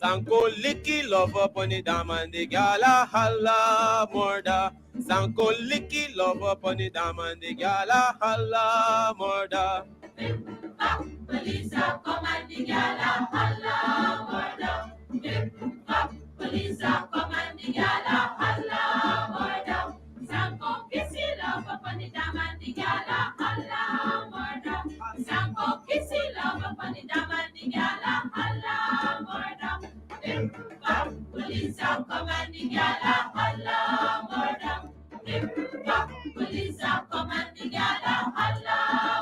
Sanko licky love up on the dam and the gala holla murder. Sanko licky love up on the dam and the gala holla murder. Police are come and the gala holla murder. Police are come and the gala holla murder. Sanko kissy love up on the dam and the gala holla murder. Sanko kissy love up on the dam and the gala holla murder. Police are come and the gala holla murder. Police are come and the gala holla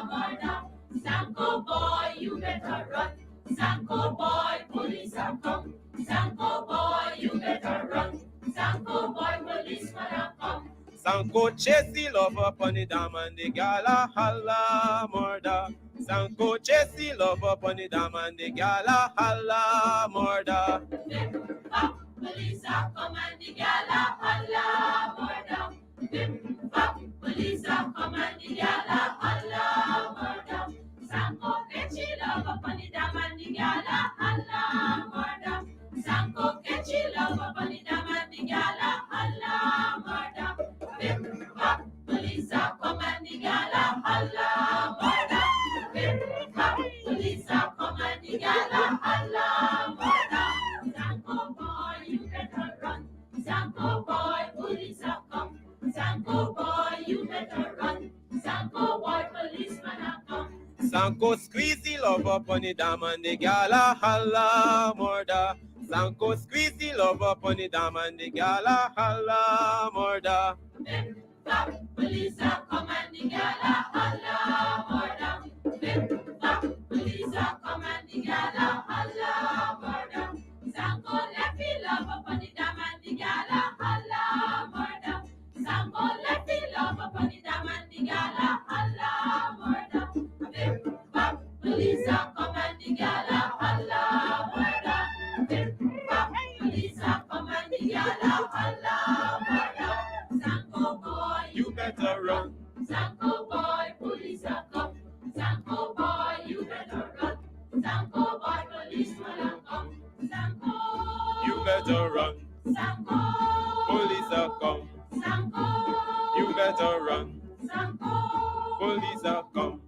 murder. Sanko boy, you better run. Sanko boy, police are come. Sanko boy, you better run. Sanko boy, policeman are come. Sanko chase the love up on the dam and the gala holla murder. Sanko chase the love up on the dam and the gala holla murder. Police are come and the gala holla murder. Police are come and the gala holla murder. Sanko catchy love up on the dam and the gala holla murder. Sanko catchy love up on the dam and the gala holla murder. Police are come and the gala holla murder. Police are come and the gala holla murder. Sanko boy, you better run. Sanko boy, police are come. Sanko boy, you better run. Sanko boy, policeman are come. Sanko squeeze the love up on the dam and the gala holla murder. Sanko squeeze the love up on the dam and the gala holla murder. Police are come and the gala holla murder. Police are come and the gala holla murder. Sanko left the love up on the dam and the gala holla murder. Sanko left the love up on the dam and the gala holla murder. Police are come and the gala holla murder. Police are come and the gala holla murder. Sanko boy, You better run. Sanko boy, police are come. Sanko boy, you better run. Sanko boy, policeman are come. Sanko, You better run. Sanko, Police are come. Sanko, You better run. Sanko. Police are come.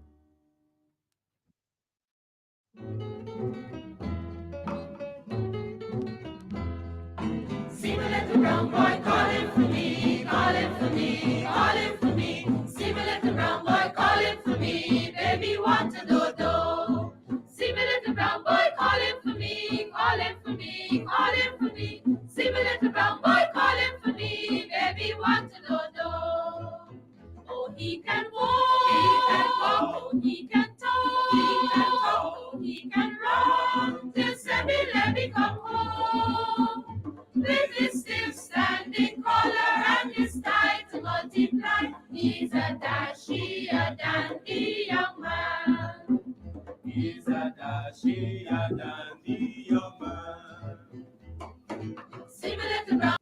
See my little brown boy calling for me, calling for me, calling for me. See my little brown boy calling for me, baby want to do. See my little brown boy calling for me, calling for me, calling for me. See my little brown boy calling for me, baby want to do. Oh, he can walk, oh, he can talk, oh, he can run. Till Sebby let me come home. With his still standing collar and his tie to multiply, he's a dashy, a dandy young man. He's a dashy, a dandy young man. See my little brown.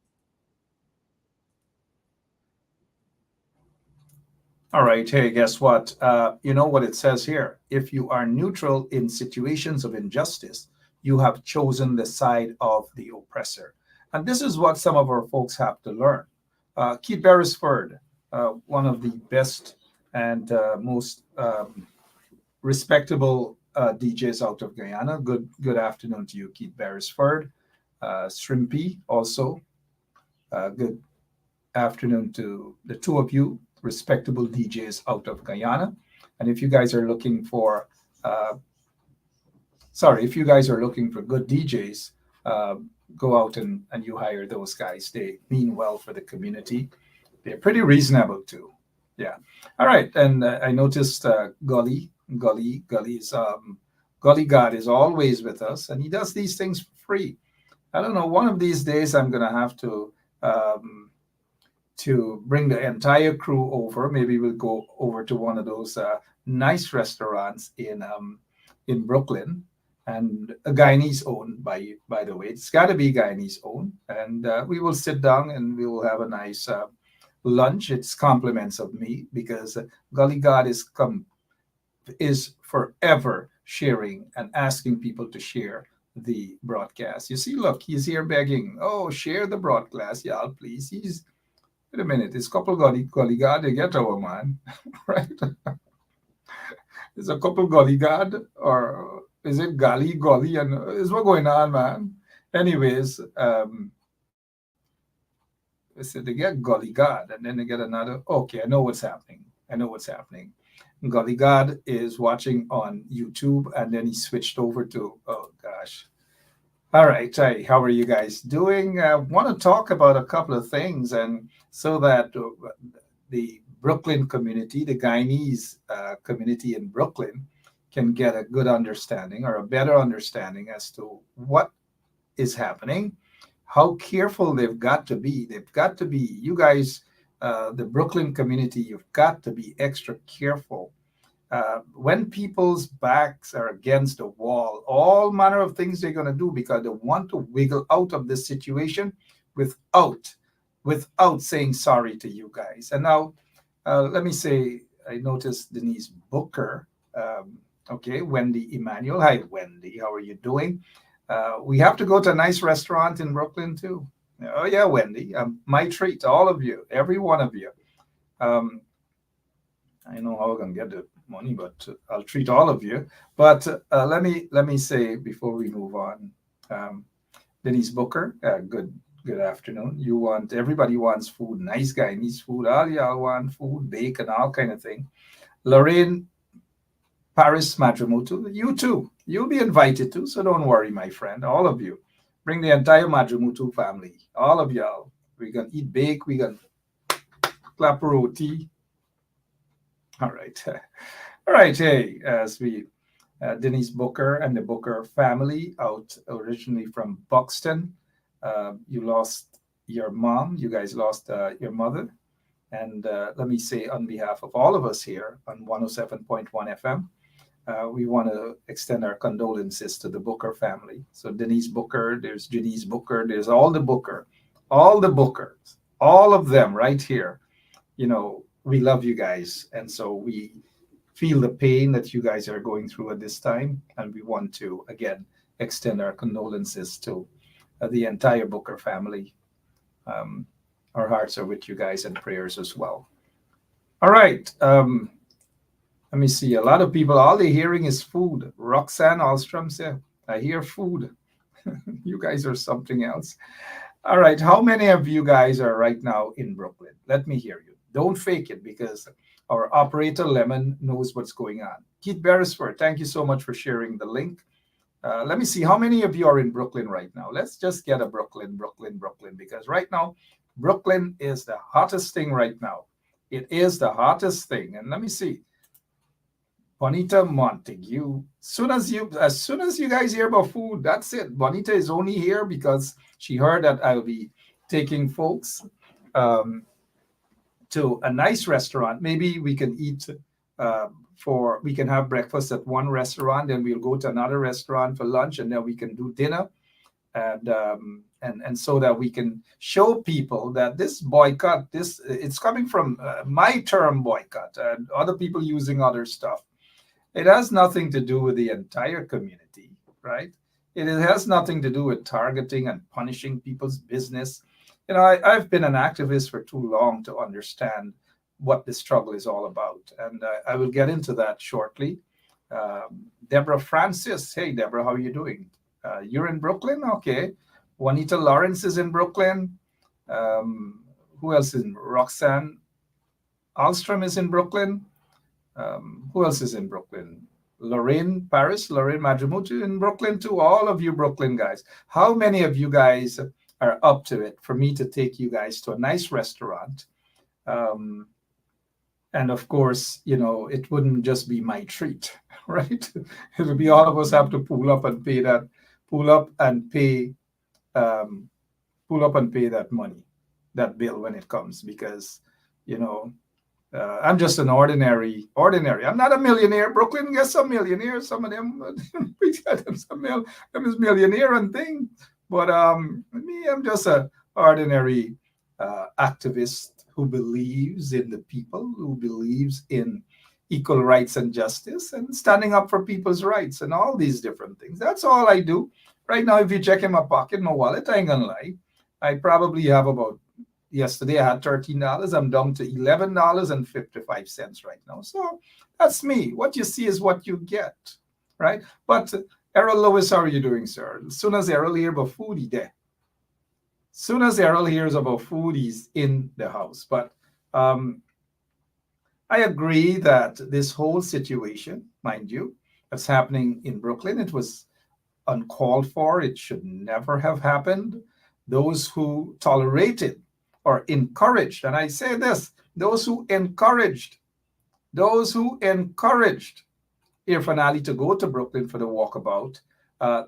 All right. Hey, guess what? You know what it says here? If you are neutral in situations of injustice, you have chosen the side of the oppressor. And this is what some of our folks have to learn. Keith Beresford, one of the best and most respectable DJs out of Guyana. Good afternoon to you, Keith Beresford. Shrimpy also. Good afternoon to the two of you, respectable DJs out of Guyana. And if you guys are looking for, if you guys are looking for good DJs, go out and you hire those guys. They mean well for the community. They're pretty reasonable too. Yeah. All right. And I noticed Gully God is always with us, and he does these things for free. I don't know. One of these days, I'm going to have to bring the entire crew over. Maybe we'll go over to one of those nice restaurants in Brooklyn, and a Guyanese owned, by the way. It's got to be Guyanese owned, and we will sit down and we will have a nice lunch. It's compliments of me, because Gully God is forever sharing and asking people to share the broadcast. You see, look, he's here begging, oh, share the broadcast, y'all, please. He's, wait a minute, this couple golly god, they get our man, right? Is a couple golly god, or is it golly, and is what going on, man? Anyways, they said they get golly god, and then they get another. Okay, I know what's happening. I know what's happening. Golly God is watching on YouTube, and then he switched over to, oh gosh. All right, hi, how are you guys doing? I want to talk about a couple of things, and so that the Brooklyn community, the Guyanese community in Brooklyn, can get a good understanding or a better understanding as to what is happening, how careful they've got to be. They've got to be, you guys, the Brooklyn community, you've got to be extra careful. When people's backs are against the wall, all manner of things they're going to do because they want to wiggle out of this situation without saying sorry to you guys. And now, let me say, I noticed Denise Booker. Okay, Wendy Emmanuel. Hi, Wendy. How are you doing? We have to go to a nice restaurant in Brooklyn too. Oh yeah, Wendy. My treat, all of you, every one of you. Um, I know how I'm gonna get the money, but I'll treat all of you. But let me say before we move on, Denise Booker, good afternoon. You want everybody wants food. Nice guy needs food. All y'all want food, bacon, all kind of thing. Lorraine Paris Madramutu, you too. You'll be invited too, so don't worry, my friend. All of you. Bring the entire Madramutu family. All of y'all. We're gonna eat bake, we're gonna clap roti. All right. All right, hey, as we Denise Booker and the Booker family out originally from Buxton. You lost your mom, you guys lost your mother. And let me say on behalf of all of us here on 107.1 FM, we want to extend our condolences to the Booker family. So Denise Booker, there's Janice Booker, there's all the Bookers, all of them right here. You know, we love you guys. And so we feel the pain that you guys are going through at this time. And we want to, again, extend our condolences to the entire Booker family. Our hearts are with you guys and prayers as well. All right. Let me see. A lot of people, all they're hearing is food. Roxanne Alstrom said, I hear food. You guys are something else. All right. How many of you guys are right now in Brooklyn? Let me hear you. Don't fake it because our operator Lemon knows what's going on. Keith Beresford, thank you so much for sharing the link. Let me see how many of you are in Brooklyn right now. Let's just get a Brooklyn, because right now, Brooklyn is the hottest thing right now. It is the hottest thing. And let me see. Bonita Montague. As soon as you guys hear about food, that's it. Bonita is only here because she heard that I'll be taking folks to a nice restaurant. Maybe we can eat we can have breakfast at one restaurant, then we'll go to another restaurant for lunch, and then we can do dinner. And so that we can show people that this boycott, it's coming from my term boycott and other people using other stuff. It has nothing to do with the entire community, right? It has nothing to do with targeting and punishing people's business. You know, I've been an activist for too long to understand what the struggle is all about. And I will get into that shortly. Deborah Francis. Hey, Deborah, how are you doing? You're in Brooklyn? Okay. Juanita Lawrence is in Brooklyn. Who else is in? Roxanne Alstrom is in Brooklyn. Who else is in Brooklyn? Lorraine Madramutu in Brooklyn too. All of you Brooklyn guys. How many of you guys are up to it for me to take you guys to a nice restaurant? And of course, you know, it wouldn't just be my treat, right? It would be all of us have to pull up and pay that money, that bill when it comes, because, you know, I'm just an ordinary. I'm not a millionaire. Brooklyn gets some millionaires. Some of them, them is millionaire and thing. But me, I'm just an ordinary activist who believes in the people, who believes in equal rights and justice and standing up for people's rights and all these different things. That's all I do. Right now, if you check in my pocket, my wallet, I ain't gonna lie, I probably have about, yesterday I had $13. I'm down to $11.55 right now. So that's me. What you see is what you get, right? But Errol Lewis, how are you doing, sir? As soon as Errol hear about food, he there. Soon as Errol hears about food, he's in the house. But um, I agree that this whole situation, mind you, that's happening in Brooklyn, it was uncalled for. It should never have happened. Those who tolerated or encouraged, and I say this, those who encouraged Irfan Ali to go to Brooklyn for the walkabout,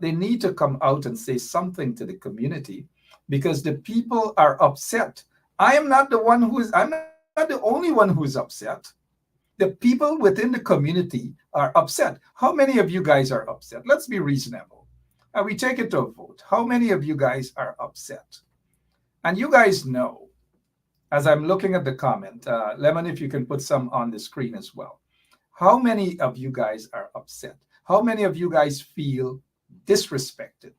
they need to come out and say something to the community because the people are upset. I'm not the only one who is upset. The people within the community are upset. How many of you guys are upset? Let's be reasonable. We take it to a vote. How many of you guys are upset? And you guys know, as I'm looking at the comment, Lemon, if you can put some on the screen as well. How many of you guys are upset? How many of you guys feel disrespected?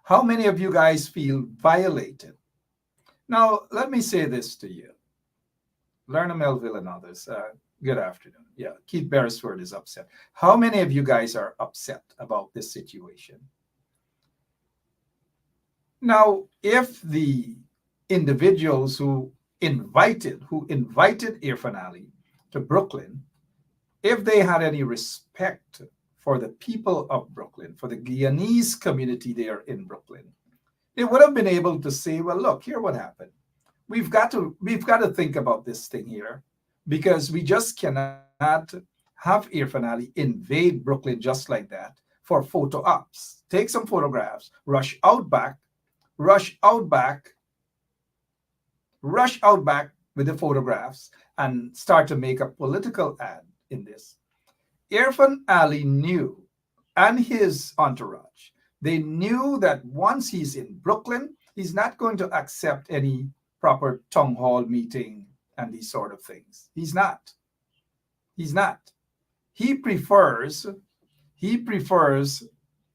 How many of you guys feel violated? Now, let me say this to you. Lerna Melville and others, good afternoon. Yeah, Keith Beresford is upset. How many of you guys are upset about this situation? Now, if the individuals who invited Irfan Ali to Brooklyn, if they had any respect for the people of Brooklyn, for the Guyanese community there in Brooklyn, they would have been able to say, well, look, here what happened. We've got to think about this thing here because we just cannot have Irfan Ali invade Brooklyn just like that for photo ops. Take some photographs, rush out back with the photographs and start to make a political ad in this. Irfan Ali knew, and his entourage, they knew that once he's in Brooklyn, he's not going to accept any proper town hall meeting and these sort of things. He's not. He prefers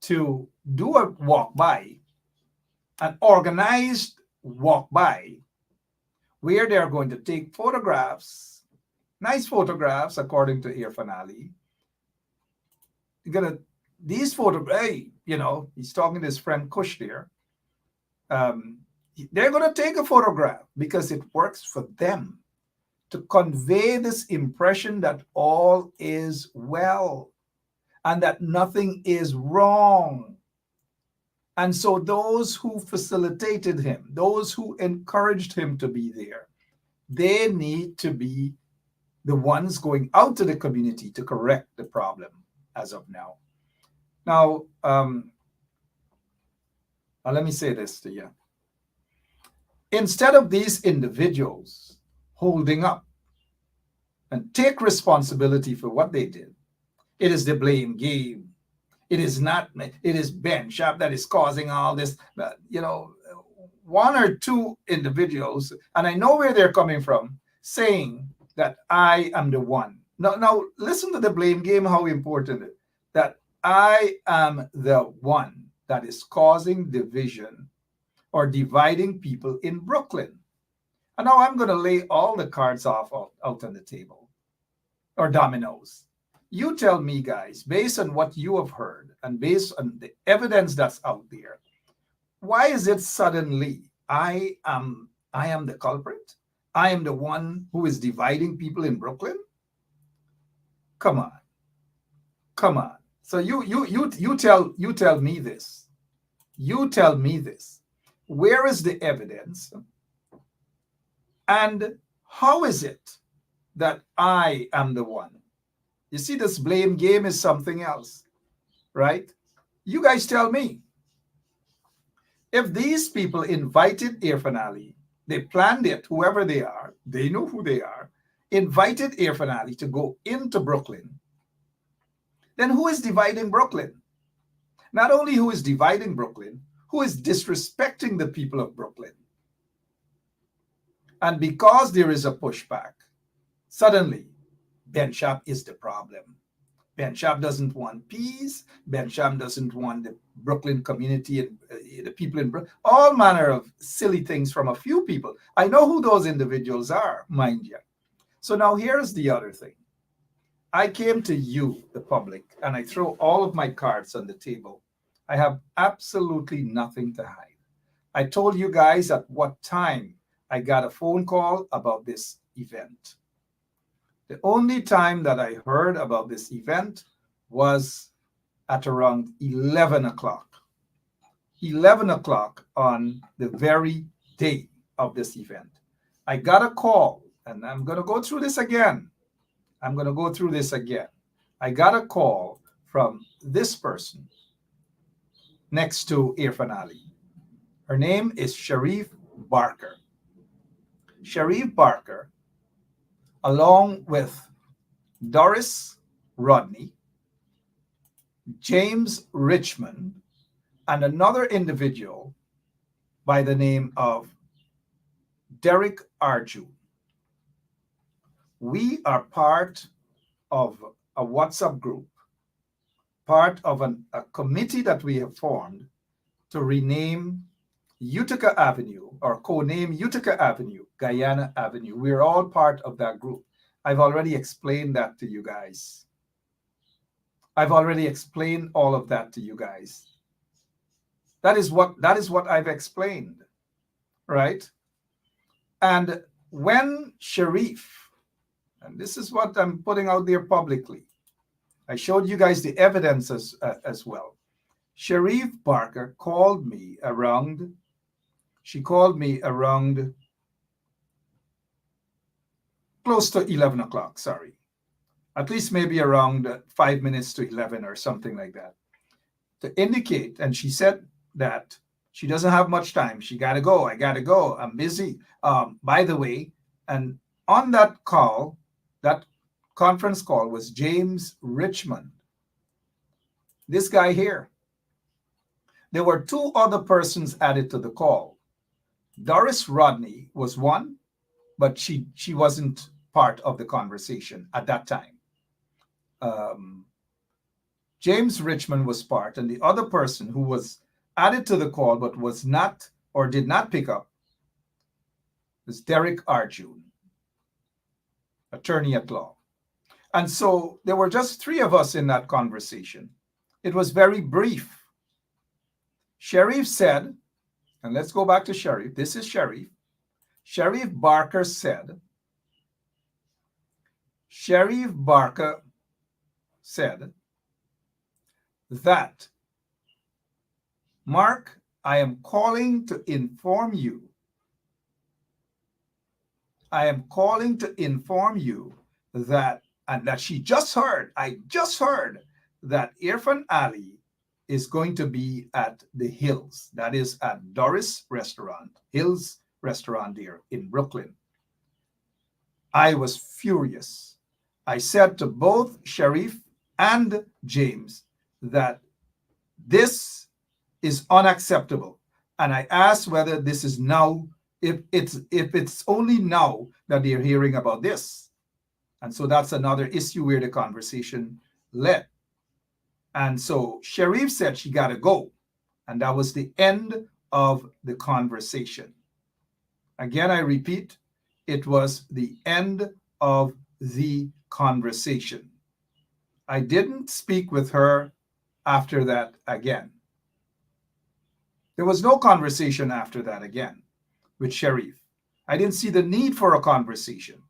to do a walk by, an organized walk by, where they are going to take photographs, nice photographs, according to Irfan Ali. These photographs, hey, he's talking to his friend Kush there. They're going to take a photograph because it works for them to convey this impression that all is well and that nothing is wrong. And so those who facilitated him, those who encouraged him to be there, they need to be the ones going out to the community to correct the problem as of now. Now, let me say this to you. Instead of these individuals holding up and take responsibility for what they did, it is the blame game. It is Ben Sharp that is causing all this. One or two individuals, and I know where they're coming from, saying that I am the one. Now listen to the blame game, how important it is. That I am the one that is causing division or dividing people in Brooklyn. And now I'm going to lay all the cards out on the table, or dominoes. You tell me, guys, based on what you have heard and based on the evidence that's out there, why is it suddenly I am the culprit? I am the one who is dividing people in Brooklyn? Come on. So you tell me this. You tell me this. Where is the evidence? And how is it that I am the one? You see, this blame game is something else, right? You guys tell me. If these people invited Irfan Ali, they planned it, whoever they are, they know who they are, invited Irfan Ali to go into Brooklyn, then who is dividing Brooklyn? Not only who is dividing Brooklyn, who is disrespecting the people of Brooklyn? And because there is a pushback, suddenly Ben Sharp is the problem. Ben Sham doesn't want peace. Ben Sham doesn't want the Brooklyn community and the people in Brooklyn. All manner of silly things from a few people. I know who those individuals are, mind you. So now here's the other thing. I came to you, the public, and I throw all of my cards on the table. I have absolutely nothing to hide. I told you guys at what time I got a phone call about this event. The only time that I heard about this event was at around 11 o'clock. 11 o'clock on the very day of this event. I got a call, and I'm going to go through this again. I got a call from this person next to Irfan Ali. Her name is Sharif Barker. Sharif Barker, along with Doris Rodney, James Richmond, and another individual by the name of Derek Arjun. We are part of a WhatsApp group, part of a committee that we have formed to rename Utica Avenue, or co-name Utica Avenue, Guyana Avenue. We're all part of that group. I've already explained that to you guys. I've already explained all of that to you guys. That is what I've explained, right? And when Sharif, and this is what I'm putting out there publicly, I showed you guys the evidence as well. Sharif Barker called me around, close to 11 o'clock, sorry. At least maybe around 5 minutes to 11 or something like that, to indicate, and she said that she doesn't have much time. She got to go. I got to go. I'm busy. By the way, and on that call, that conference call was James Richmond. This guy here. There were two other persons added to the call. Doris Rodney was one, but she wasn't part of the conversation at that time. James Richmond was part, and the other person who was added to the call but was not or did not pick up was Derek Arjun, attorney at law. And so there were just three of us in that conversation. It was very brief. Sharif said, and let's go back to Sharif. This is Sharif. Sharif Barker said that, Mark, I am calling to inform you. That, and that she just heard, I just heard that Irfan Ali is going to be at the Hills. That is at Doris Restaurant, Hills Restaurant there in Brooklyn. I was furious. I said to both Sharif and James that this is unacceptable. And I asked whether this is now, if it's only now that they're hearing about this. And so that's another issue where the conversation led. And so Sharif said she got to go. And that was the end of the conversation. Again, I repeat, it was the end of the conversation. I didn't speak with her after that again. There was no conversation after that again with Sharif. I didn't see the need for a conversation.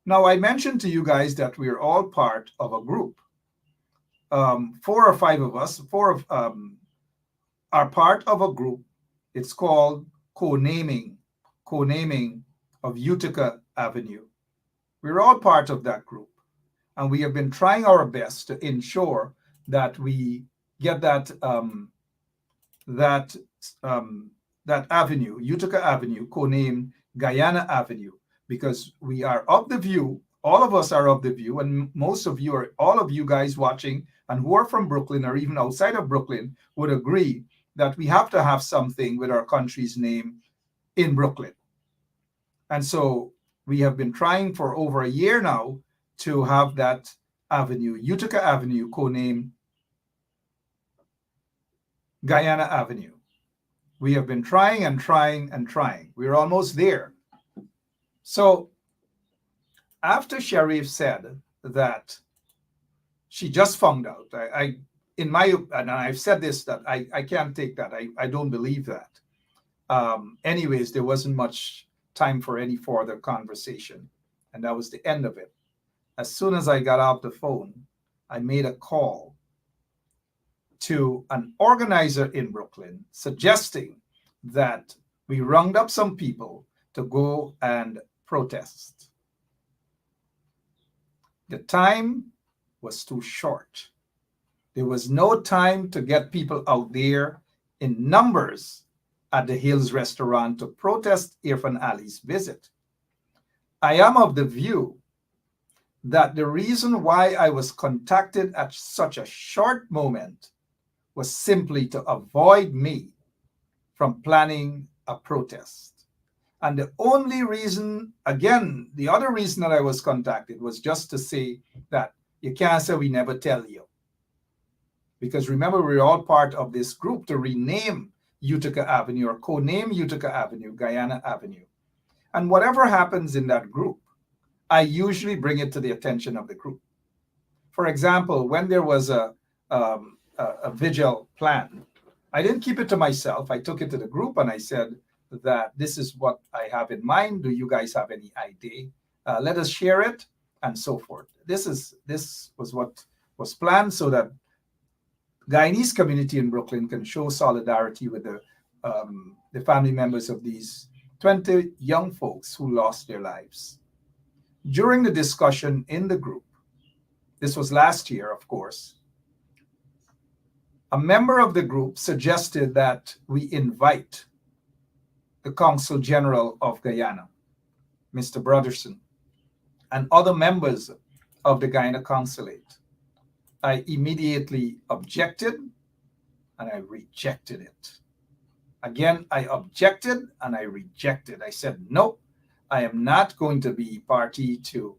Now, I mentioned to you guys that we're all part of a group. 4 or 5 of us, are part of a group. It's called co-naming of Utica Avenue. We're all part of that group. And we have been trying our best to ensure that we get that avenue, Utica Avenue, co-named Guyana Avenue, because we are of the view, all of us are of the view, and most of you are, all of you guys watching and who are from Brooklyn or even outside of Brooklyn would agree that we have to have something with our country's name in Brooklyn. And so we have been trying for over a year now to have that Avenue, Utica Avenue, codenamed Guyana Avenue. We have been trying and trying and trying. We're almost there. So after Sharif said that she just found out, in my, and I've said this, that I can't take that. I don't believe that. Anyways, there wasn't much time for any further conversation. And that was the end of it. As soon as I got off the phone, I made a call to an organizer in Brooklyn suggesting that we round up some people to go and protest. The time was too short. There was no time to get people out there in numbers at the Hills restaurant to protest Irfan Ali's visit. I am of the view that the reason why I was contacted at such a short moment was simply to avoid me from planning a protest. And the only reason, again, the other reason that I was contacted was just to say that you can't say we never tell you. Because remember, we're all part of this group to rename Utica Avenue or co-name Utica Avenue, Guyana Avenue. And whatever happens in that group, I usually bring it to the attention of the group. For example, when there was a vigil plan, I didn't keep it to myself. I took it to the group and I said that this is what I have in mind. Do you guys have any idea? Let us share it, and so forth. This was what was planned so that Guyanese community in Brooklyn can show solidarity with the family members of these 20 young folks who lost their lives. During the discussion in the group, this was last year, of course, a member of the group suggested that we invite the Consul General of Guyana, Mr. Brotherson, and other members of the Guyana Consulate. I immediately objected and I rejected it. Again, I objected and I rejected. I said, no, I am not going to be party to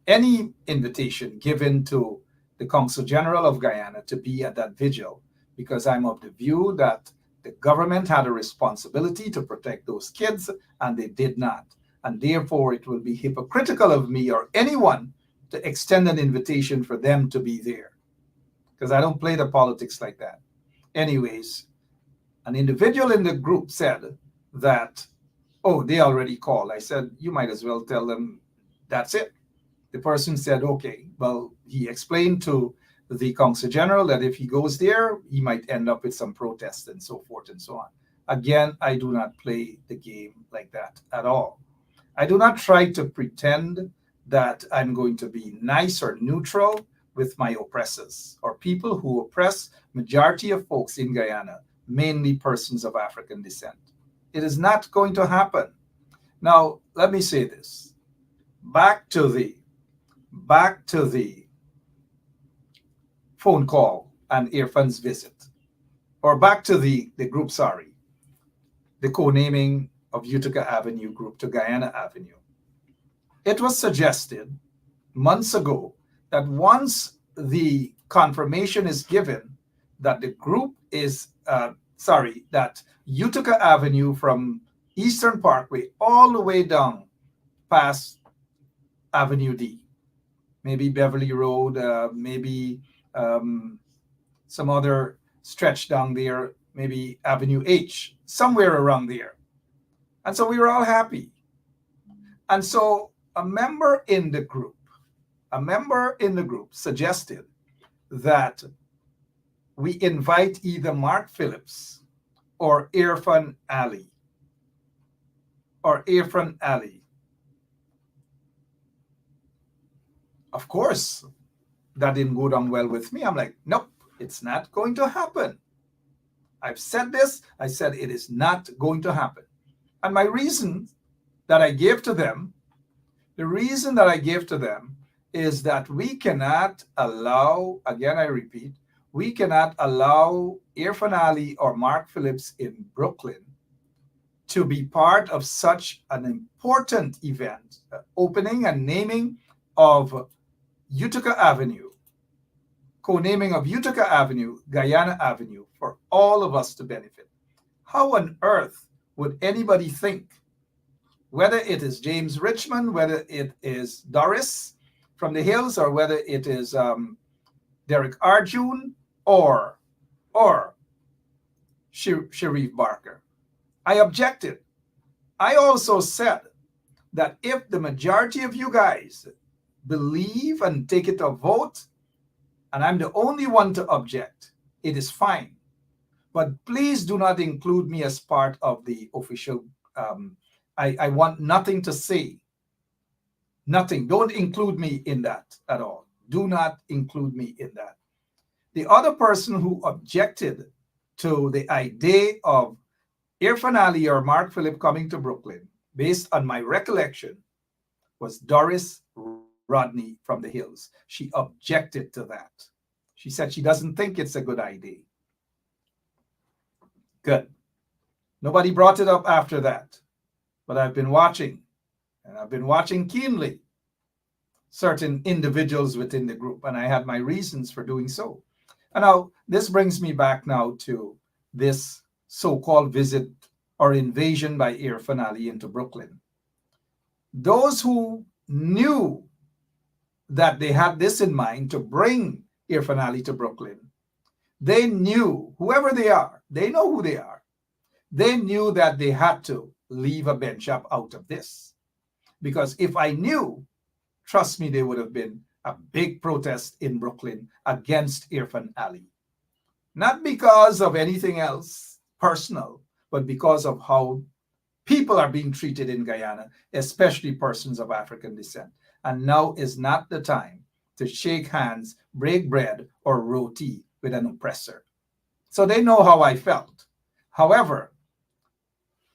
any invitation given to the Consul General of Guyana to be at that vigil, because I'm of the view that the government had a responsibility to protect those kids and they did not. And therefore, it will be hypocritical of me or anyone to extend an invitation for them to be there, because I don't play the politics like that. Anyways, an individual in the group said that, oh, they already called. I said, you might as well tell them that's it. The person said, okay. Well, he explained to the Consul General that if he goes there, he might end up with some protests and so forth and so on. Again, I do not play the game like that at all. I do not try to pretend that I'm going to be nice or neutral with my oppressors or people who oppress majority of folks in Guyana, mainly persons of African descent. It is not going to happen. Now, let me say this. Back to the phone call and Irfan's visit, or back to the group, sorry, the co-naming of Utica Avenue group to Guyana Avenue. It was suggested months ago that once the confirmation is given that the group is, that Utica Avenue from Eastern Parkway all the way down past Avenue D, maybe Beverly Road, maybe some other stretch down there, maybe Avenue H, somewhere around there. And so we were all happy. And so a member in the group suggested that we invite either Mark Phillips or Irfan Ali. Of course, that didn't go down well with me. I'm like, nope, it's not going to happen. I've said this. I said it is not going to happen. And my reason that I gave to them, is that we cannot allow, again I repeat, we cannot allow Irfan Ali or Mark Phillips in Brooklyn to be part of such an important event, opening and naming of Utica Avenue, co-naming of Utica Avenue, Guyana Avenue, for all of us to benefit. How on earth would anybody think, whether it is James Richmond, whether it is Doris from the Hills, or whether it is Derek Arjun, or Sharif Barker? I objected. I also said that if the majority of you guys believe and take it to a vote, and I'm the only one to object, it is fine. But please do not include me as part of the official. I want nothing to say. Nothing. Don't include me in that at all. Do not include me in that. The other person who objected to the idea of Irfan Ali or Mark Phillip coming to Brooklyn, based on my recollection, was Doris Rodney from the Hills. She objected to that. She said she doesn't think it's a good idea. Good. Nobody brought it up after that. But I've been watching, and I've been watching keenly certain individuals within the group, and I had my reasons for doing so. And now this brings me back now to this so-called visit or invasion by Irfan Ali into Brooklyn. Those who knew that they had this in mind to bring Irfan Ali to Brooklyn, they knew, whoever they are, they know who they are. They knew that they had to leave a bench up out of this. Because if I knew, trust me, there would have been a big protest in Brooklyn against Irfan Ali. Not because of anything else personal, but because of how people are being treated in Guyana, especially persons of African descent. And now is not the time to shake hands, break bread, or roti with an oppressor. So they know how I felt. However,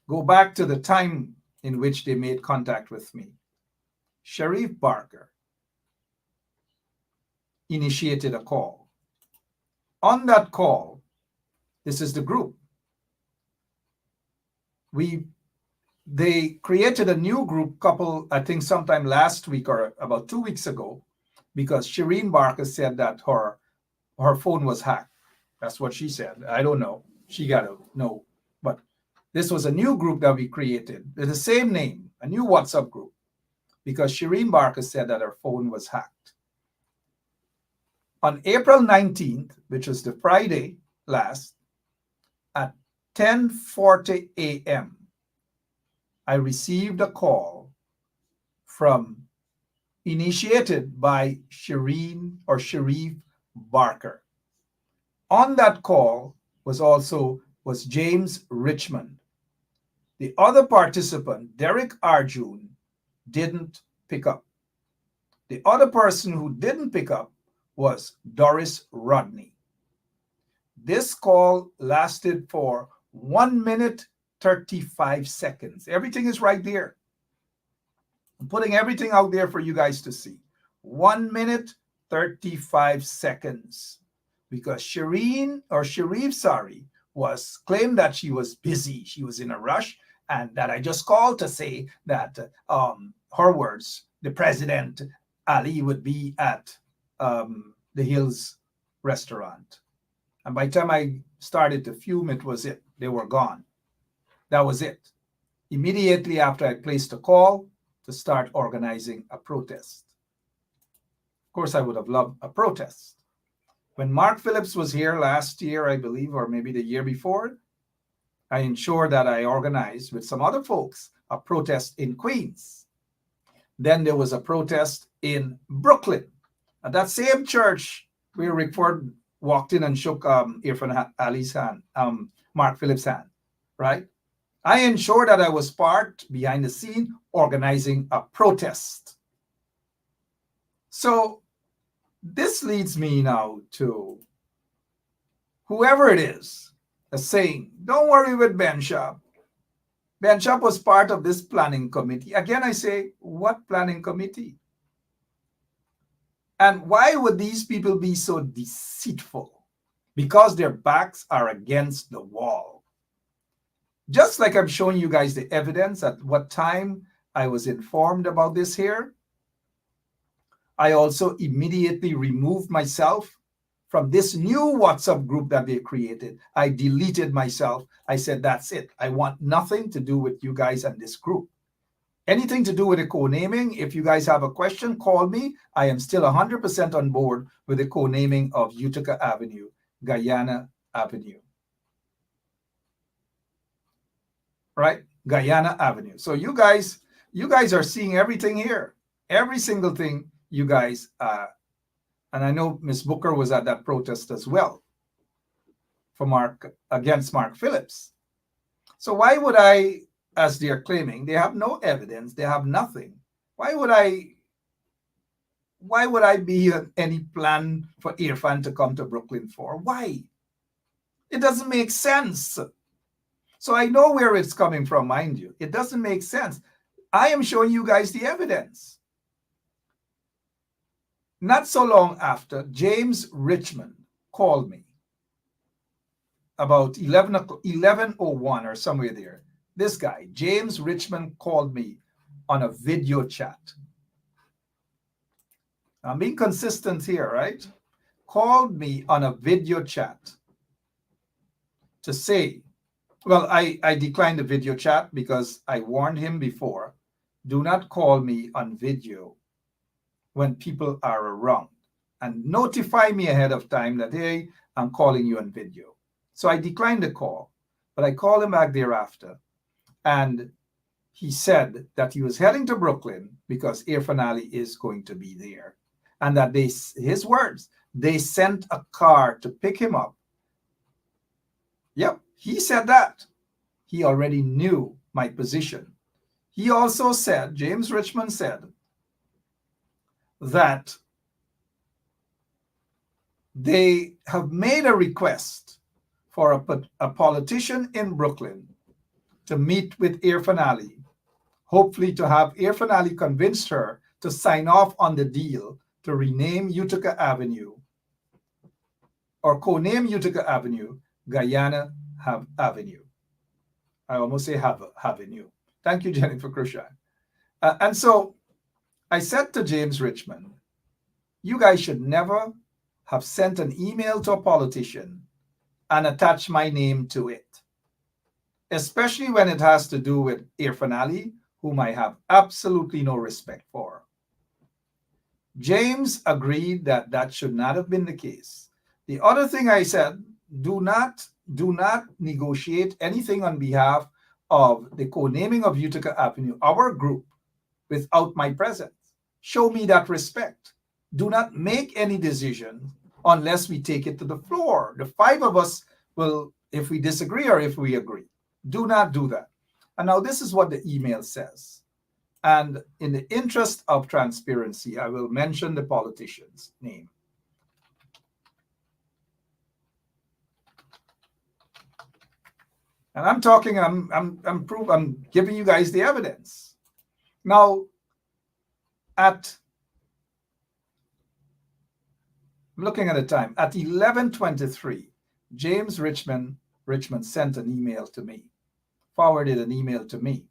go back to the time in which they made contact with me. Sharif Barker initiated a call. On that call, this is the group. They created a new group I think sometime last week or about 2 weeks ago, because Shireen Barker said that her phone was hacked. That's what she said. I don't know. She got to know. But this was a new group that we created with the same name, a new WhatsApp group, because Shireen Barker said that her phone was hacked. On April 19th, which was the Friday last, at 10:40 a.m., I received a call initiated by Shireen or Sharif Barker. On that call was James Richmond. The other participant, Derek Arjun, didn't pick up. The other person who didn't pick up was Doris Rodney. This call lasted for 1 minute, 35 seconds. Everything is right there. I'm putting everything out there for you guys to see. 1 minute, 35 seconds. Because Sharif, was claimed that she was busy. She was in a rush, and that I just called to say that her words, the President Ali would be at the Hills restaurant. And by the time I started to fume, it was it. They were gone. That was it. Immediately after I placed a call to start organizing a protest. Of course, I would have loved a protest. When Mark Phillips was here last year, I believe, or maybe the year before, I ensured that I organized with some other folks a protest in Queens. Then there was a protest in Brooklyn. At that same church where Rick Ford walked in and shook Irfan Ali's hand, Mark Phillips' hand, right? I ensured that I was part behind the scene organizing a protest. So this leads me now to whoever it is saying, don't worry with Ben Shop. Ben Shop was part of this planning committee. Again, I say, what planning committee? And why would these people be so deceitful? Because their backs are against the wall. Just like I'm showing you guys the evidence at what time I was informed about this here, I also immediately removed myself from this new WhatsApp group that they created. I deleted myself. I said, that's it. I want nothing to do with you guys and this group. Anything to do with the co-naming, if you guys have a question, call me. I am still 100% on board with the co-naming of Utica Avenue, Guyana Avenue. Right? Guyana Avenue. So you guys are seeing everything here. Every single thing you guys, and I know Miss Booker was at that protest as well for against Mark Phillips. So why would I, as they're claiming, they have no evidence, they have nothing. Why would I be any plan for Irfan to come to Brooklyn for? Why? It doesn't make sense. So I know where it's coming from, mind you. It doesn't make sense. I am showing you guys the evidence. Not so long after, James Richmond called me about 11:01 or somewhere there. This guy, James Richmond, called me on a video chat. I'm being consistent here, right? Called me on a video chat to say, well, I declined the video chat because I warned him before, do not call me on video when people are around, and notify me ahead of time that, hey, I'm calling you on video. So I declined the call, but I called him back thereafter, and he said that he was heading to Brooklyn because Irfan Ali is going to be there, and that his words, they sent a car to pick him up. Yep, he said that. He already knew my position. He also said, James Richmond said, that they have made a request for a politician in Brooklyn to meet with Irfan Ali, hopefully to have Irfan Ali convince her to sign off on the deal to rename Utica Avenue, or co-name Utica Avenue, Guyana Avenue. I almost say Avenue. Thank you, Jennifer Crushan. And so I said to James Richmond, you guys should never have sent an email to a politician and attached my name to it, especially when it has to do with Irfan Ali, whom I have absolutely no respect for. James agreed that that should not have been the case. The other thing I said, do not negotiate anything on behalf of the co-naming of Utica Avenue, our group, without my presence. Show me that respect. Do not make any decision unless we take it to the floor. The five of us will, if we disagree or if we agree. Do not do that. And now this is what the email says. And in the interest of transparency, I will mention the politician's name. And I'm talking, I'm giving you guys the evidence. Now, I'm looking at the time, at 11:23, James Richmond sent an email to me, forwarded an email to me,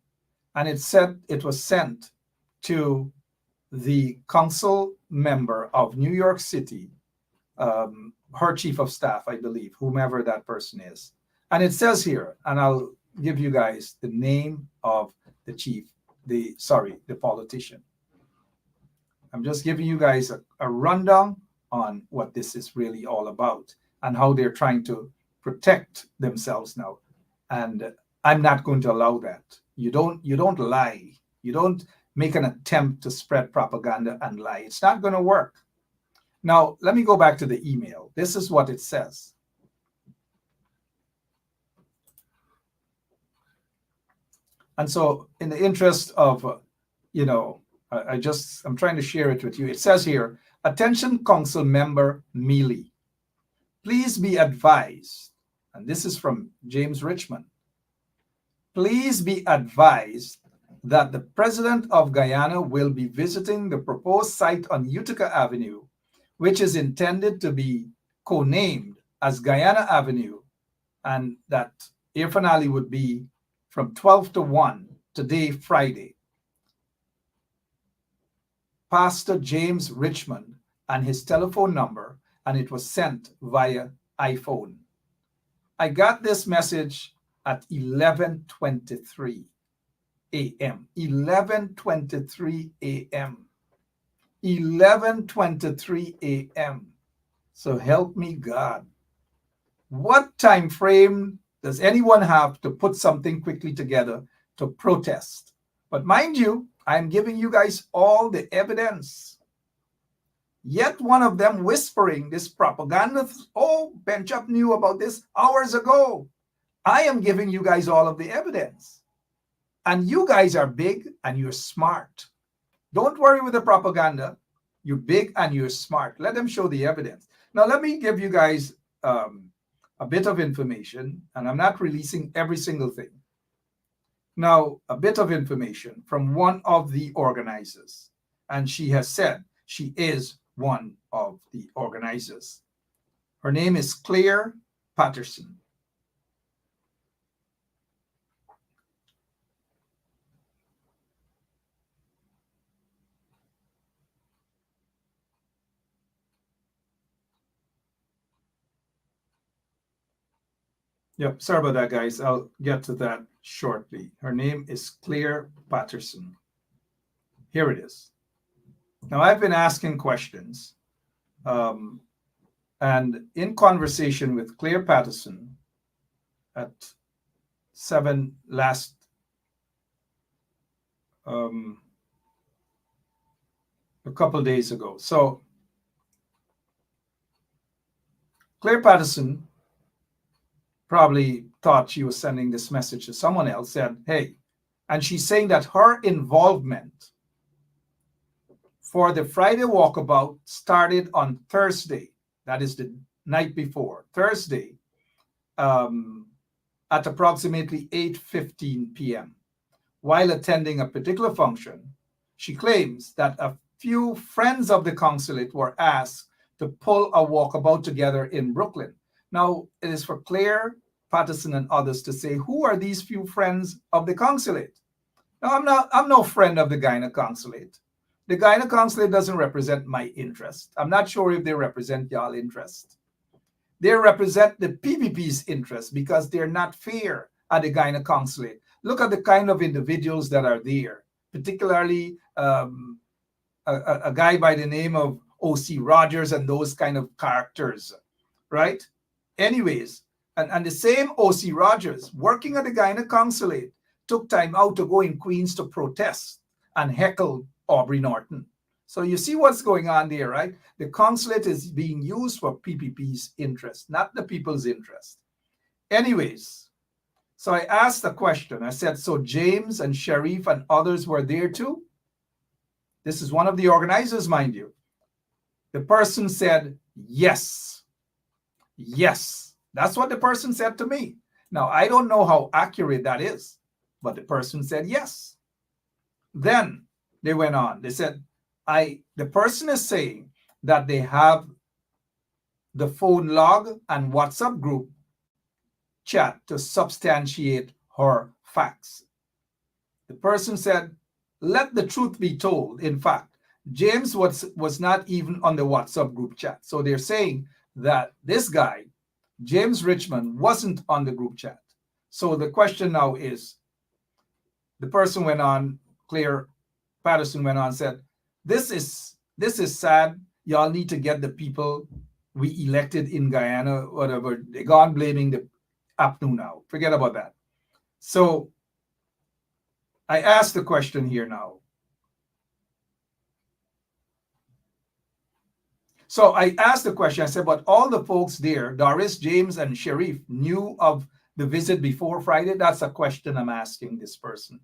and it said it was sent to the council member of New York City, her chief of staff, I believe, whomever that person is. And it says here, and I'll give you guys the name of the the politician. I'm just giving you guys a rundown on what this is really all about and how they're trying to protect themselves now. And I'm not going to allow that. You don't lie. You don't make an attempt to spread propaganda and lie. It's not going to work. Now, let me go back to the email. This is what it says. And so in the interest of, I'm trying to share it with you. It says here, attention council member Mealy, please be advised, and this is from James Richmond, please be advised that the president of Guyana will be visiting the proposed site on Utica Avenue, which is intended to be co-named as Guyana Avenue, and that Irfan Ali would be from 12 to 1 today, Friday. Pastor James Richmond and his telephone number and it was sent via iPhone. I got this message at 11:23 a.m. 11:23 a.m. 11:23 a.m. So help me God. What time frame does anyone have to put something quickly together to protest? But mind you, I'm giving you guys all the evidence. Yet one of them whispering this propaganda, oh, Benchop knew about this hours ago. I am giving you guys all of the evidence. And you guys are big and you're smart. Don't worry with the propaganda. You're big and you're smart. Let them show the evidence. Now, let me give you guys a bit of information, and I'm not releasing every single thing. Now, a bit of information from one of the organizers, and she has said she is one of the organizers. Her name is Claire Patterson. Yep, sorry about that, guys. I'll get to that shortly. Her name is Claire Patterson. Here it is. Now, I've been asking questions, and in conversation with Claire Patterson at 7 last a couple days ago. So, Claire Patterson probably thought she was sending this message to someone else, said, hey, and she's saying that her involvement for the Friday walkabout started on Thursday, that is the night before, Thursday, at approximately 8:15 p.m. While attending a particular function, she claims that a few friends of the consulate were asked to pull a walkabout together in Brooklyn. Now, it is for Claire Patterson and others to say, who are these few friends of the consulate? Now, I'm no friend of the Guyana consulate. The Guyana consulate doesn't represent my interest. I'm not sure if they represent y'all interest. They represent the PPP's interest because they're not fair at the Guyana consulate. Look at the kind of individuals that are there, particularly a guy by the name of O.C. Rogers and those kind of characters, right? Anyways, and the same O.C. Rogers working at the Guyana consulate took time out to go in Queens to protest and heckle Aubrey Norton. So you see what's going on there, right? The consulate is being used for PPP's interest, not the people's interest. Anyways, so I asked a question. I said, so James and Sharif and others were there too? This is one of the organizers, mind you. The person said, yes. Yes. That's what the person said to me. Now, I don't know how accurate that is, but the person said yes. Then they went on. They said, the person is saying that they have the phone log and WhatsApp group chat to substantiate her facts. The person said, let the truth be told. In fact, James was not even on the WhatsApp group chat. So they're saying that this guy, James Richmond, wasn't on the group chat. So the question now is, the person went on, Claire Patterson went on, said, this is sad. Y'all need to get the people we elected in Guyana, whatever. They gone blaming the APNU now. Forget about that. So I asked the question here now. So I asked the question, I said, but all the folks there, Doris, James, and Sharif, knew of the visit before Friday? That's a question I'm asking this person.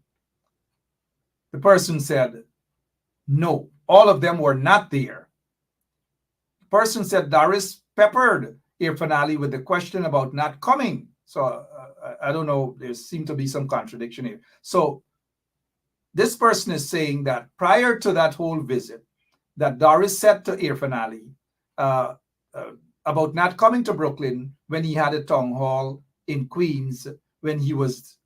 The person said, no, all of them were not there. The person said, Doris peppered Irfan Ali with the question about not coming. So I don't know, there seemed to be some contradiction here. So this person is saying that prior to that whole visit, that Doris said to Irfan Ali about not coming to Brooklyn when he had a town hall in Queens, when he was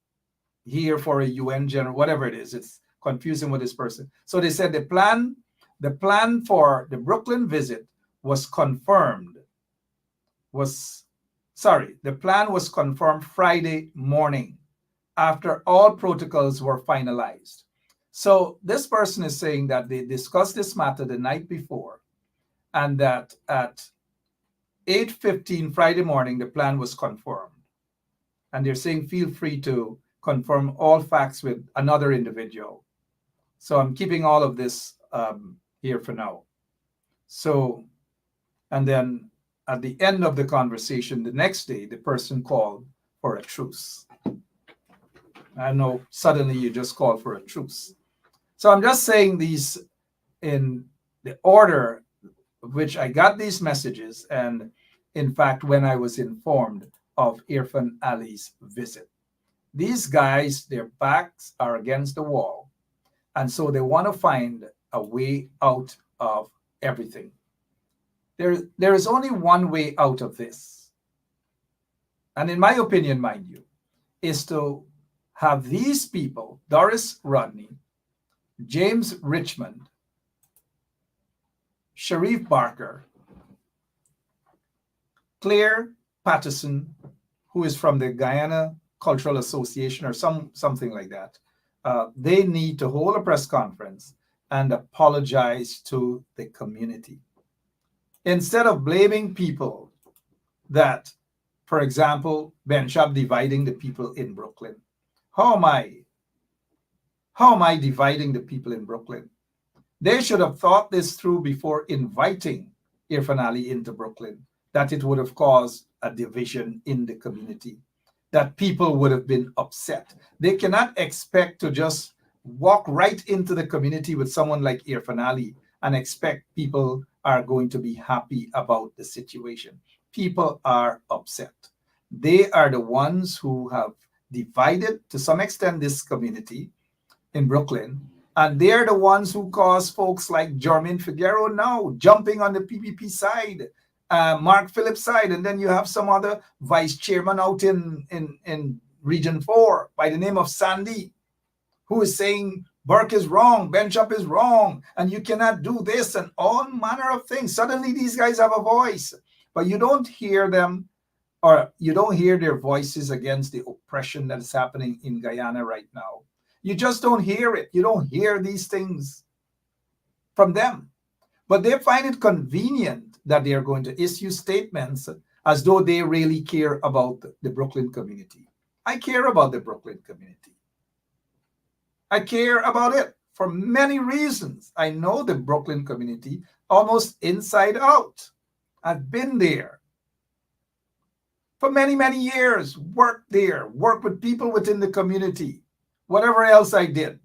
here for a UN general, whatever it is. It's confusing with this person. So they said the plan for the Brooklyn visit was confirmed was, sorry, the plan was confirmed Friday morning after all protocols were finalized. So this person is saying that they discussed this matter the night before, and that at 8:15 Friday morning, the plan was confirmed. And they're saying, feel free to confirm all facts with another individual. So I'm keeping all of this here for now. So, and then at the end of the conversation, the next day, the person called for a truce. I know suddenly you just called for a truce. So I'm just saying these in the order which I got these messages, and in fact, when I was informed of Irfan Ali's visit. These guys, their backs are against the wall, and so they want to find a way out of everything. There is only one way out of this. And in my opinion, mind you, is to have these people, Doris Rodney, James Richmond, Sharif Barker, Claire Patterson, who is from the Guyana Cultural Association or something like that, they need to hold a press conference and apologize to the community. Instead of blaming people that, for example, Ben Shab dividing the people in Brooklyn. How am I dividing the people in Brooklyn? They should have thought this through before inviting Irfan Ali into Brooklyn, that it would have caused a division in the community, that people would have been upset. They cannot expect to just walk right into the community with someone like Irfan Ali and expect people are going to be happy about the situation. People are upset. They are the ones who have divided, to some extent, this community in Brooklyn. And they're the ones who cause folks like Jermaine Figueroa now jumping on the PPP side, Mark Phillips side, and then you have some other vice chairman out in Region 4 by the name of Sandy, who is saying Burke is wrong, Benchop is wrong, and you cannot do this, and all manner of things. Suddenly these guys have a voice, but you don't hear them, or you don't hear their voices against the oppression that is happening in Guyana right now. You just don't hear it. You don't hear these things from them. But they find it convenient that they are going to issue statements as though they really care about the Brooklyn community. I care about the Brooklyn community. I care about it for many reasons. I know the Brooklyn community almost inside out. I've been there for many, many years, worked there, worked with people within the community, whatever else I did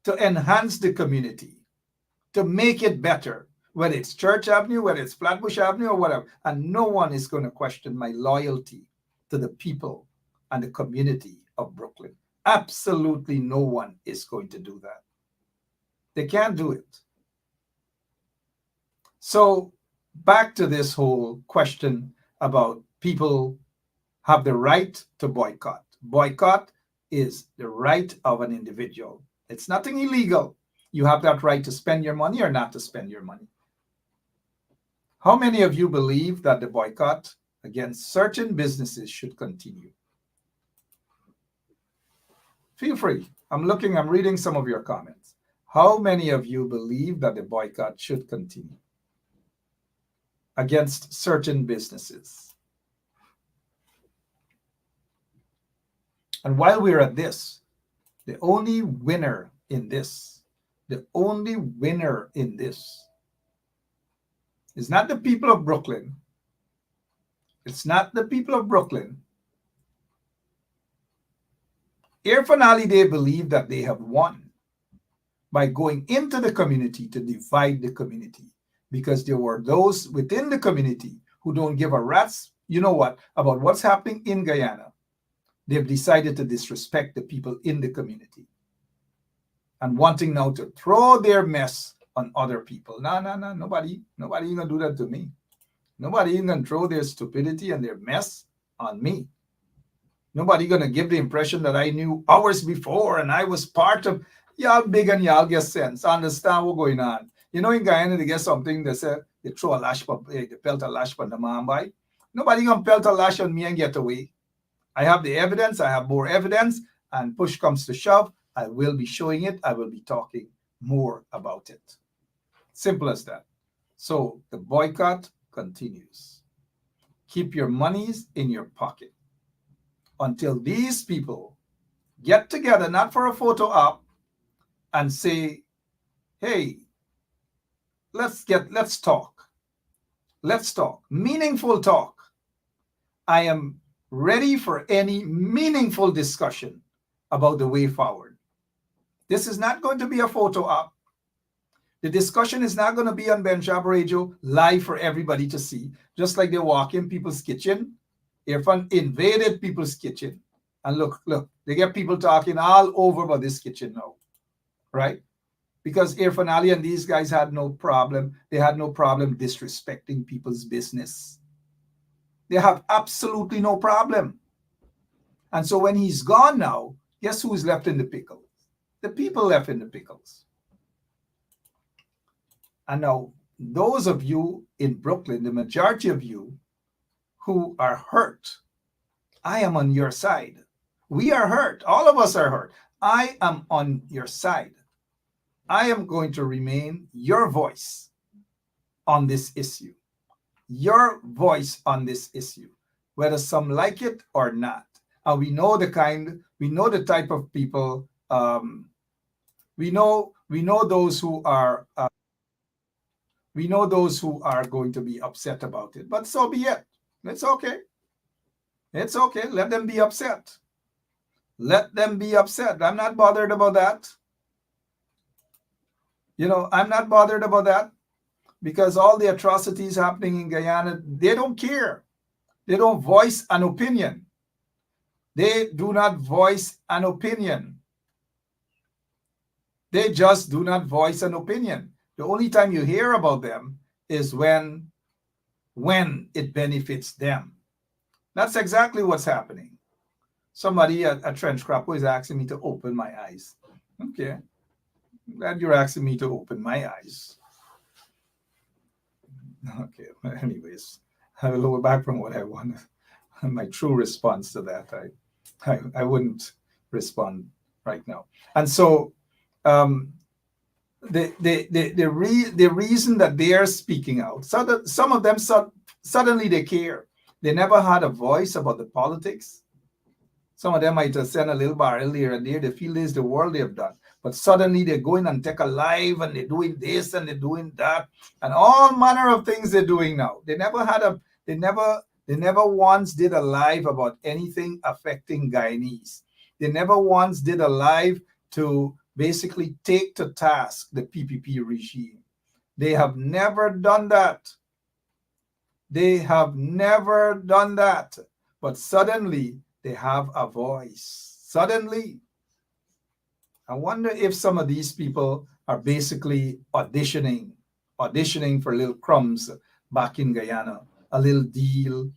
to enhance the community, to make it better, whether it's Church Avenue, whether it's Flatbush Avenue or whatever. And no one is going to question my loyalty to the people and the community of Brooklyn. Absolutely no one is going to do that. They can't do it. So back to this whole question about people have the right to boycott. Boycott is the right of an individual. It's nothing illegal. You have that right to spend your money or not to spend your money. How many of you believe that the boycott against certain businesses should continue? Feel free. I'm reading some of your comments. How many of you believe that the boycott should continue against certain businesses? And while we're at this, the only winner in this is not the people of Brooklyn. It's not the people of Brooklyn. Irfan Ali, they believe that they have won by going into the community to divide the community, because there were those within the community who don't give a rat's, you know what, about what's happening in Guyana. They've decided to disrespect the people in the community and wanting now to throw their mess on other people. No, nobody even gonna do that to me. Nobody even gonna throw their stupidity and their mess on me. Nobody gonna give the impression that I knew hours before and I was part of. Y'all big and y'all get sense. Understand what's going on. You know, in Guyana, they get something, they say they throw a lash, they pelt a lash on the man by. Nobody gonna pelt a lash on me and get away. I have the evidence. I have more evidence. And push comes to shove, I will be showing it. I will be talking more about it. Simple as that. So the boycott continues. Keep your monies in your pocket until these people get together, not for a photo op, and say, hey, let's talk. Let's talk. Meaningful talk. I am ready for any meaningful discussion about the way forward. This is not going to be a photo op. The discussion is not going to be on Benchab Radio live for everybody to see. Just like they walk in people's kitchen. Irfan invaded people's kitchen. And look, they get people talking all over about this kitchen now. Right? Because Irfan Ali and these guys had no problem. They had no problem disrespecting people's business. They have absolutely no problem. And so when he's gone now, guess who's left in the pickle? The people left in the pickles. And now, those of you in Brooklyn, the majority of you who are hurt, I am on your side. We are hurt. All of us are hurt. I am on your side. I am going to remain your voice on this issue. Your voice on this issue, whether some like it or not. And we know the type of people. We know those who are. We know those who are going to be upset about it. But so be it. It's okay. It's okay. Let them be upset. Let them be upset. I'm not bothered about that. I'm not bothered about that. Because all the atrocities happening in Guyana, they don't care. They don't voice an opinion. They do not voice an opinion. They just do not voice an opinion. The only time you hear about them is when it benefits them. That's exactly what's happening. Somebody, a trench crapper, is asking me to open my eyes. Okay. I'm glad you're asking me to open my eyes. Okay, anyways, I will go back from what I wanted. My true response to that, I wouldn't respond right now. And so the reason that they are speaking out, so that some of them suddenly they care. They never had a voice about the politics. Some of them might have sent a little barrel here and there. They feel this is the world they have done. But suddenly they're going and take a live and they're doing this and they're doing that and all manner of things they're doing now. They never once did a live about anything affecting Guyanese. They never once did a live to basically take to task the PPP regime. They have never done that. They have never done that. But suddenly they have a voice. Suddenly. I wonder if some of these people are basically auditioning for little crumbs back in Guyana, a little deal,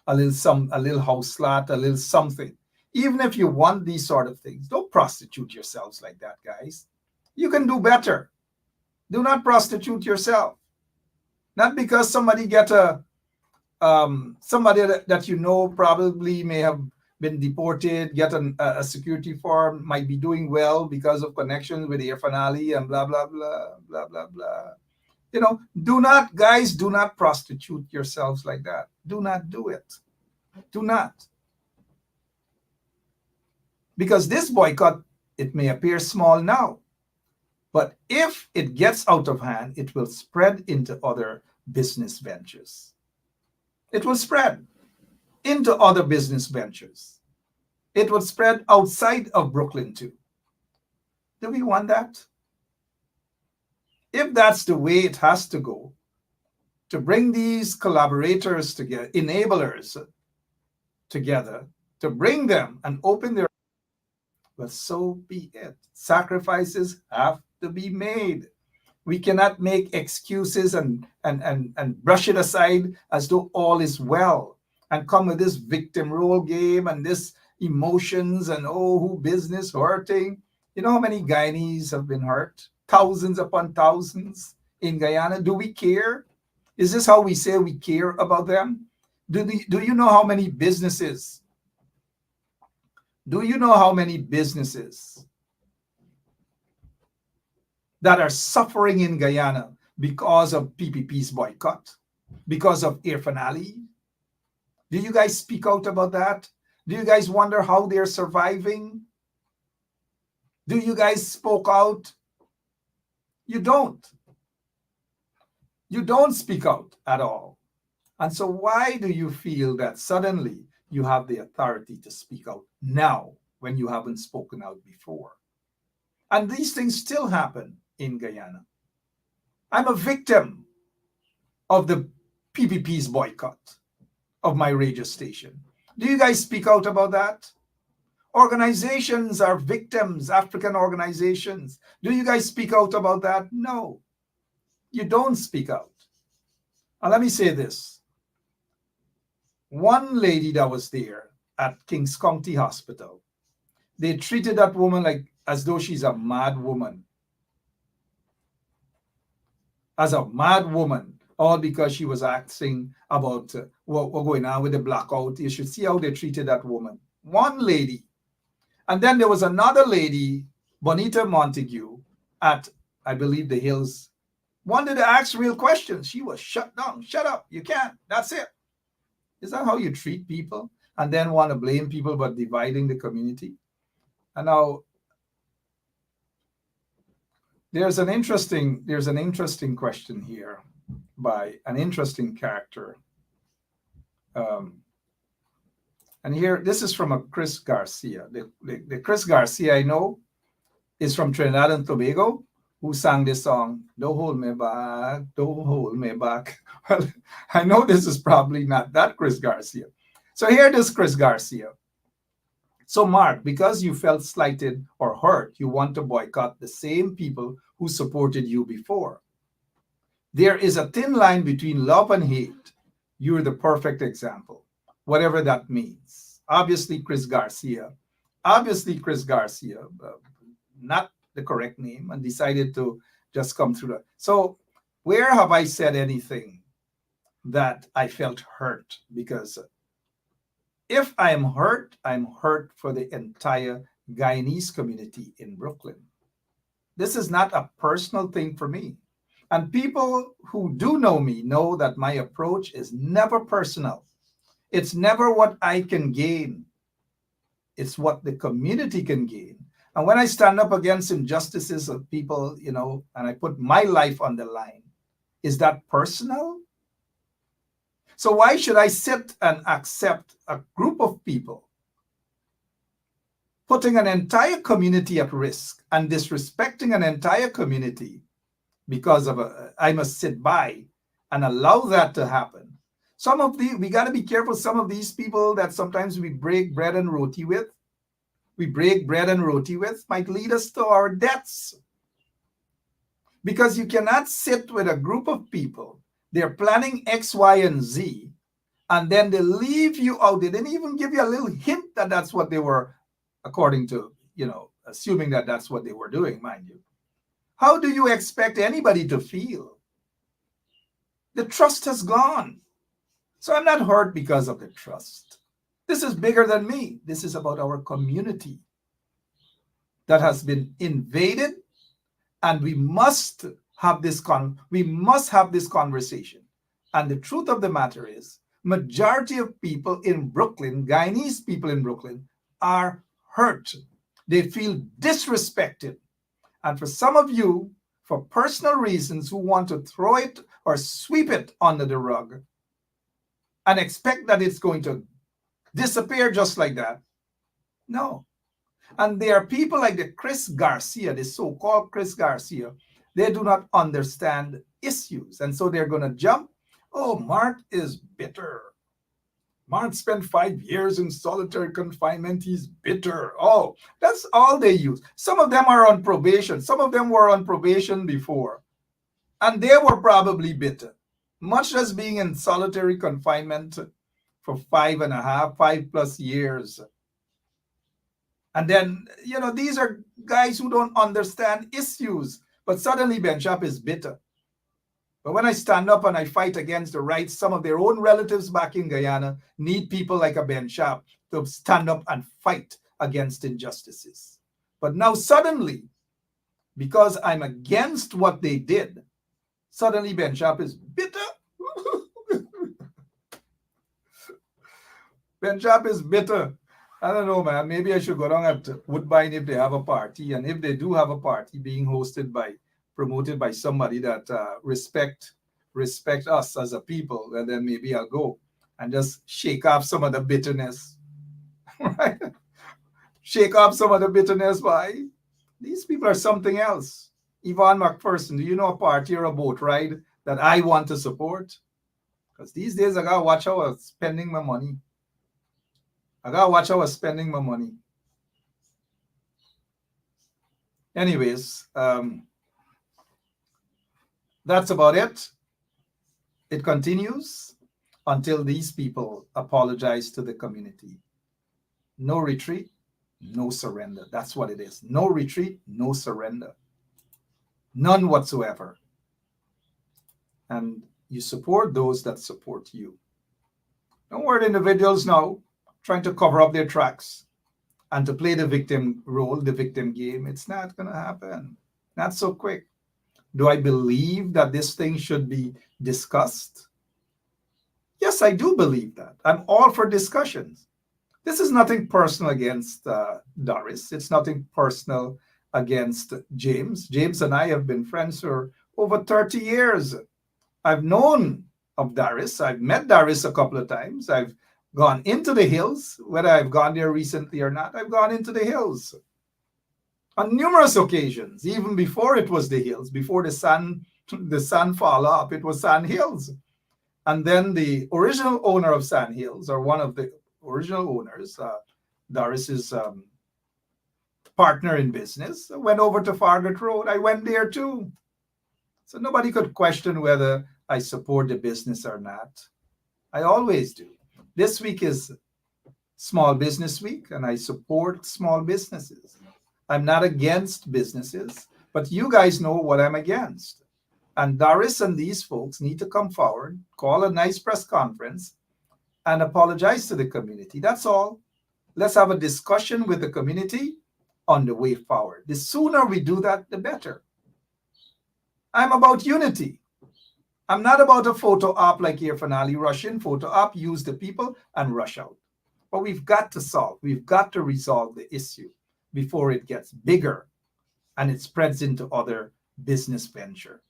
a little house slat, a little something. Even if you want these sort of things, don't prostitute yourselves like that, guys. You can do better. Do not prostitute yourself. Not because somebody get somebody that probably may have been deported, get a security form, might be doing well because of connections with Irfan Ali and blah, blah, blah, blah, blah, blah. Do not prostitute yourselves like that. Do not do it. Do not. Because this boycott, it may appear small now, but if it gets out of hand, it will spread into other business ventures. It will spread into other business ventures. It would spread outside of Brooklyn too. Do we want that? If that's the way it has to go, to bring these collaborators together, enablers together, to bring them and open their, well, so be it. Sacrifices have to be made. We cannot make excuses and brush it aside as though all is well and come with this victim role game and this emotions and who business hurting. You know how many Guyanese have been hurt? Thousands upon thousands in Guyana. Do we care? Is this how we say we care about them? Do you know how many businesses? Do you know how many businesses that are suffering in Guyana because of PPP's boycott, because of Air Finale? Do you guys speak out about that? Do you guys wonder how they're surviving? Do you guys spoke out? You don't. You don't speak out at all. And so why do you feel that suddenly you have the authority to speak out now when you haven't spoken out before? And these things still happen in Guyana. I'm a victim of the PPP's boycott of my radio station. Do you guys speak out about that? Organizations are victims, African organizations. Do you guys speak out about that? No, you don't speak out. And let me say this. One lady that was there at Kings County Hospital, they treated that woman like as though she's a mad woman. As a mad woman, all because she was asking about what was going on with the blackout. You should see how they treated that woman. One lady. And then there was another lady, Bonita Montague, at, I believe, the Hills, wanted to ask real questions. She was shut down. Shut up. You can't. That's it. Is that how you treat people? And then want to blame people but dividing the community? And now there's an interesting question here by an interesting character. And here, this is from a Chris Garcia. The Chris Garcia I know is from Trinidad and Tobago, who sang this song, "Don't Hold Me Back, Don't Hold Me Back." Well, I know this is probably not that Chris Garcia. So here it is, Chris Garcia. So Mark, because you felt slighted or hurt, you want to boycott the same people who supported you before. There is a thin line between love and hate. You're the perfect example, whatever that means. Obviously, Chris Garcia, not the correct name, and decided to just come through that. So where have I said anything that I felt hurt? Because if I'm hurt for the entire Guyanese community in Brooklyn. This is not a personal thing for me. And people who do know me know that my approach is never personal. It's never what I can gain. It's what the community can gain. And when I stand up against injustices of people, and I put my life on the line, is that personal? So why should I sit and accept a group of people putting an entire community at risk and disrespecting an entire community because of I must sit by and allow that to happen? We got to be careful. Some of these people that sometimes we break bread and roti with, might lead us to our deaths. Because you cannot sit with a group of people, they're planning X, Y, and Z, and then they leave you out. They didn't even give you a little hint that that's what they were, according to, assuming that that's what they were doing, mind you. How do you expect anybody to feel? The trust has gone. So I'm not hurt because of the trust. This is bigger than me. This is about our community that has been invaded, and we must have this conversation. And the truth of the matter is, majority of people in Brooklyn, Guyanese people in Brooklyn, are hurt. They feel disrespected. And for some of you, for personal reasons, who want to throw it or sweep it under the rug and expect that it's going to disappear just like that. No. And there are people like the Chris Garcia, the so-called Chris Garcia, they do not understand issues. And so they're going to jump. Oh, Mark is bitter. Mark spent 5 years in solitary confinement. He's bitter. Oh, that's all they use. Some of them are on probation. Some of them were on probation before. And they were probably bitter. Much as being in solitary confinement for 5+ years. And then, these are guys who don't understand issues. But suddenly Ben Shap is bitter. But when I stand up and I fight against the rights, some of their own relatives back in Guyana need people like a Ben Sharp to stand up and fight against injustices. But now suddenly, because I'm against what they did, suddenly Ben Sharp is bitter. Ben Sharp is bitter. I don't know, man. Maybe I should go down at Woodbine if they have a party. And if they do have a party being promoted by somebody that respect us as a people, and then maybe I'll go and just shake off some of the bitterness. Right? Shake off some of the bitterness by these people are something else. Yvonne McPherson, do you know a party or a boat ride that I want to support? Because these days I gotta watch how I'm spending my money. Anyways, that's about it. It continues until these people apologize to the community. No retreat, no surrender. That's what it is. No retreat, no surrender. None whatsoever. And you support those that support you. Don't worry, individuals now trying to cover up their tracks and to play the victim role, the victim game. It's not going to happen. Not so quick. Do I believe that this thing should be discussed? Yes, I do believe that. I'm all for discussions. This is nothing personal against Doris. It's nothing personal against James. James and I have been friends for over 30 years. I've known of Doris. I've met Doris a couple of times. I've gone into the hills, whether I've gone there recently or not. I've gone into the hills on numerous occasions, even before it was the hills, before the sun fall off, it was Sand Hills. And then the original owner of Sand Hills, or one of the original owners, Doris's partner in business, went over to Farragut Road. I went there too. So nobody could question whether I support the business or not. I always do. This week is Small Business Week, and I support small businesses. I'm not against businesses, but you guys know what I'm against. And Doris and these folks need to come forward, call a nice press conference, and apologize to the community. That's all. Let's have a discussion with the community on the way forward. The sooner we do that, the better. I'm about unity. I'm not about a photo op like here finale, rush in, photo op, use the people, and rush out. But we've got to resolve the issue before it gets bigger and it spreads into other business venture.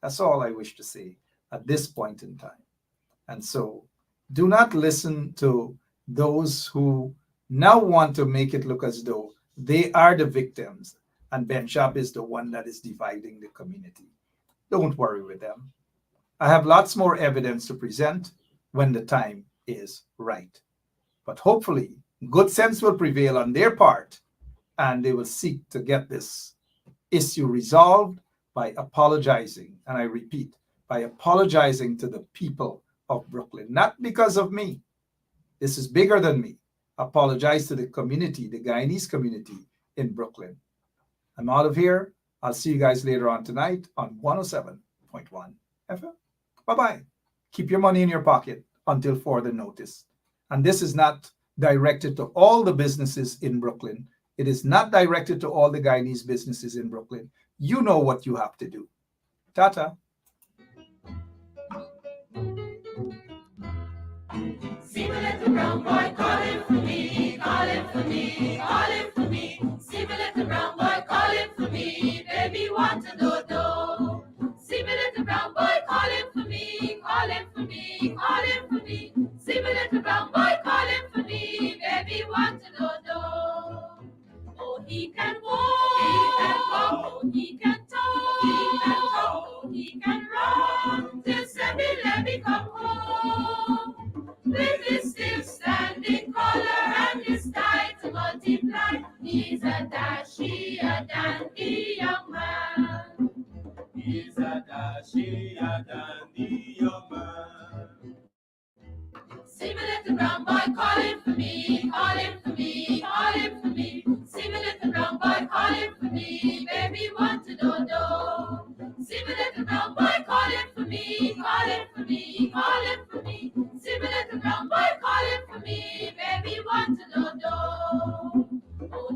That's all I wish to say at this point in time. And so do not listen to those who now want to make it look as though they are the victims and Ben Sharp is the one that is dividing the community. Don't worry with them. I have lots more evidence to present when the time is right. But hopefully, good sense will prevail on their part, and they will seek to get this issue resolved by apologizing. And I repeat, by apologizing to the people of Brooklyn, not because of me. This is bigger than me. Apologize to the community, the Guyanese community in Brooklyn. I'm out of here. I'll see you guys later on tonight on 107.1 FM. Bye-bye. Keep your money in your pocket until further notice. And this is not directed to all the businesses in Brooklyn. It is not directed to all the Guyanese businesses in Brooklyn. You know what you have to do. Tata. See my little brown boy calling for me, calling for me, calling for me. See my little brown boy calling for me, baby want to do. See my little brown boy calling for me, calling for me, calling for me. See my little brown boy calling for me, baby want to do. Oh, he can walk, he can talk, he can run, till Sammy let me come home. With his still standing collar and his tie to multiply, he's a dashy, a dandy young man. He's a dashy, a dandy young man. See my little brown boy calling for me, calling for me, calling for me. See my little brown boy calling for me, baby want to do. See my little brown boy calling for me.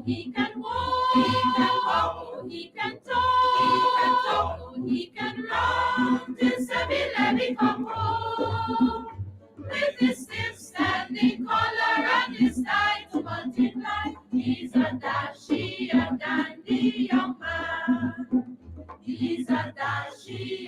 he can walk, he can talk, he can run till Sammy Levy come home. With his stiff standing collar and his tie to multiply, he's a dashy and dandy young man. He's a dashy